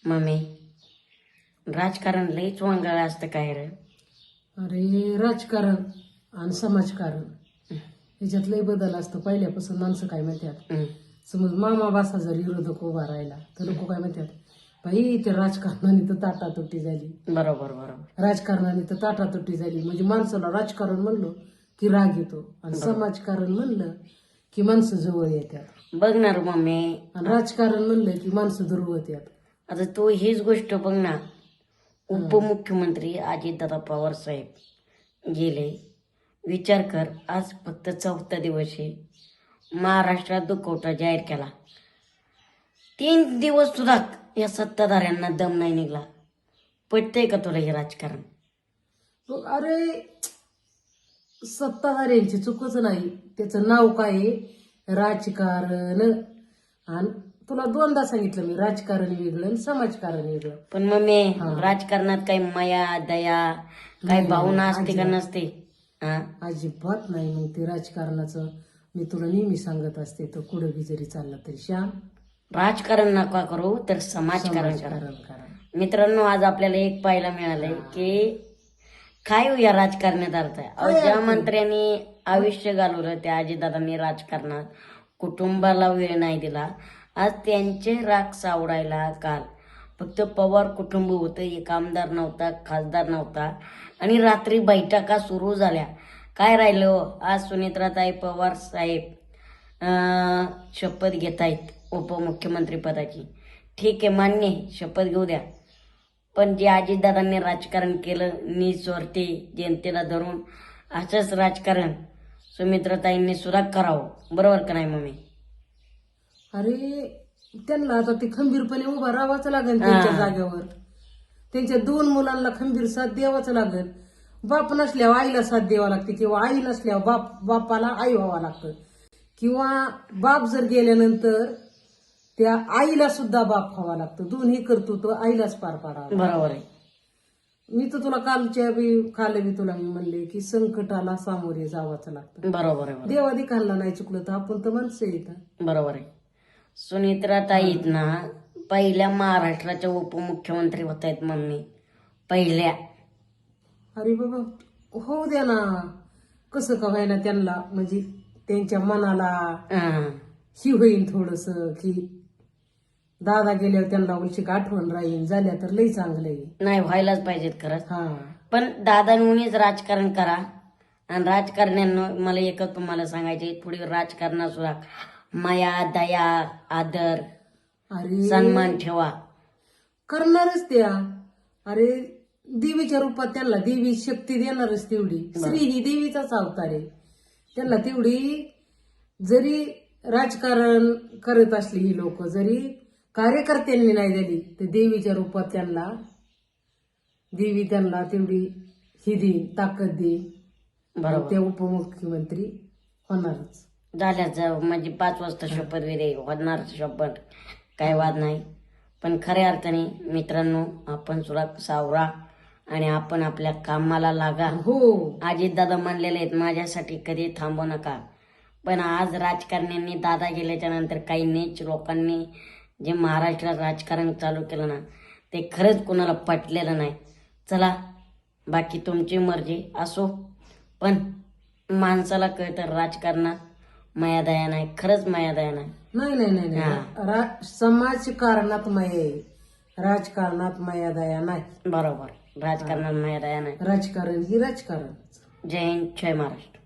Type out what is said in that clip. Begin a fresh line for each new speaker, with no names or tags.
Mummy राजकारण लईच वांगाळ असतं काय रे.
अरे राजकारण आणि समाजकारण ह्याच्यात लय बदल असतो. पहिल्यापासून माणसं काय म्हणतात, समज मामा बासा जर विरोधक उभा राहिला तर लोक काय म्हणतात, बाई ते राजकारणाने तर ताटातुटी झाली.
बरोबर बरोबर.
राजकारणाने तर ताटातुटी झाली म्हणजे माणसाला राजकारण म्हणलं की राग येतो आणि समाजकारण म्हणलं की माणसं जवळ येतात.
बघणार मम्मी,
आणि राजकारण म्हणलं की माणसं दुर्वत येतात.
आता तू हीच गोष्ट बघ ना, उपमुख्यमंत्री अजितदादा पवार साहेब गेले. विचार कर, आज फक्त 4था दिवस आहे. महाराष्ट्रात दुखवटा जाहीर केला. 3 दिवस सुद्धा या सत्ताधाऱ्यांना दम नाही निघला. पटतंय का तुला हे राजकारण?
अरे सत्ताधाऱ्यांची चुकच नाही, त्याचं नाव काय आहे, राजकारण. आणि तुला 2दा सांगितलं मी, राजकारण वेगळं आणि समाजकारण वेगळं.
पण मग मी राजकारणात काही माया दया काही भावना असते का नसते?
अजिबात नाही. मग ते राजकारणाचं मी तुला नेहमी सांगत असते, तो कुठं बी जरी चालला तरी श्याम
राजकारण नका करू तर समाजकारण करा.
करा.
मित्रांनो, आज आपल्याला एक पाहायला मिळालंय की काय या राजकारणात अर्थ आहे. ज्या मंत्र्यांनी आयुष्य घालवलं त्या अजितदादांनी राजकारणात कुटुंबाला वेळ नाही दिला. आज त्यांचे राग सावडायला काल फक्त पवार कुटुंब होतं, एक आमदार नव्हता, खासदार नव्हता. आणि रात्री बैठका सुरू झाल्या. काय राहिलं, आज सुनेत्राताई पवार साहेब शपथ घेत आहेत उपमुख्यमंत्री पदाची. ठीक आहे, मान्य आहे, शपथ घेऊ द्या. पण जे अजितदादांनी राजकारण केलं निस्वार्थी जनतेला धरून, असंच राजकारण सुमित्राताईंनी सुद्धा करावं. बरोबर का नाही मम्मी?
अरे त्यांना आता ते खंबीरपणे उभा राहावंच लागेल त्यांच्या जागेवर. त्यांच्या 2 मुलांना खंबीर साथ द्यावाच लागेल. बाप नसल्यावर आईला साथ द्यावा लागते, किंवा आई नसल्यावर बापाला आई व्हावं लागतं, किंवा बाप जर गेल्यानंतर त्या आईला सुद्धा बाप व्हावा लागतं. दोन्ही कर्तृत्व आईलाच पार पाडावं.
बरोबर आहे.
मी तर तुला काल बी तुला मी म्हणले की संकटाला सामोरे जावंच लागतं.
बरोबर आहे.
देवादिकांना नाही चुकलं तर आपण तर माणसं येतात.
बरोबर आहे. सुनेत्राताईत ना पहिल्या महाराष्ट्राच्या उपमुख्यमंत्री होत आहेत मम्मी, पहिल्या.
अरे बाबा होऊ द्या ना, कसं का व्हायना त्यांना, म्हणजे त्यांच्या मनाला ही होईल थोडस की दादा गेल्यावर त्यांना उलची आठवण राहील. झाल्या तर लई चांगलं आहे.
नाही, व्हायलाच पाहिजेत खरंच.
हा,
पण दादांनीच राजकारण करा. आणि राजकारण्यांना मला एकच तुम्हाला सांगायचे, थोडी राजकारणात सुद्धा माया दया आदर
अरे
सन्मान ठेवा.
करणारच त्या. अरे देवीच्या रूपात त्यांना देवी शक्ती देणारच तेवढी. श्री ही देवीचाच अवतार आहे. त्यांना तेवढी जरी राजकारण करत असली ही लोक, जरी कार्यकर्त्यांनी नाही दिली तर देवीच्या रूपात देवी त्यांना तेवढी ही देईन, ताकद देईन.
बरोबर.
ते उपमुख्यमंत्री होणारच.
झाल्या म्हणजे 5 वाजता शपथ विधी होणार. शपथ काय वाद नाही. पण खऱ्या अर्थाने मित्रांनो, आपण सुद्धा सावरा आणि आपण आपल्या कामाला लागा.
हो,
अजितदादा म्हणलेले आहेत, माझ्यासाठी कधी थांबू नका. पण आज राजकारण्यांनी, दादा गेल्याच्या नंतर काही नीच लोकांनी जे महाराष्ट्रात राजकारण चालू केलं ना, ते खरंच कोणाला पटलेलं नाही. चला, बाकी तुमची मर्जी असो, पण माणसाला कळतं राजकारणात माया दया नाही. खरंच माया दया नाही.
नाही नाही नाही, समाजकारणात माया आहे, राजकारणात माया दया नाही.
बरोबर, राजकारणात माया दया नाही.
राजकारण ही राजकारण.
जय हिंद, जय महाराष्ट्र.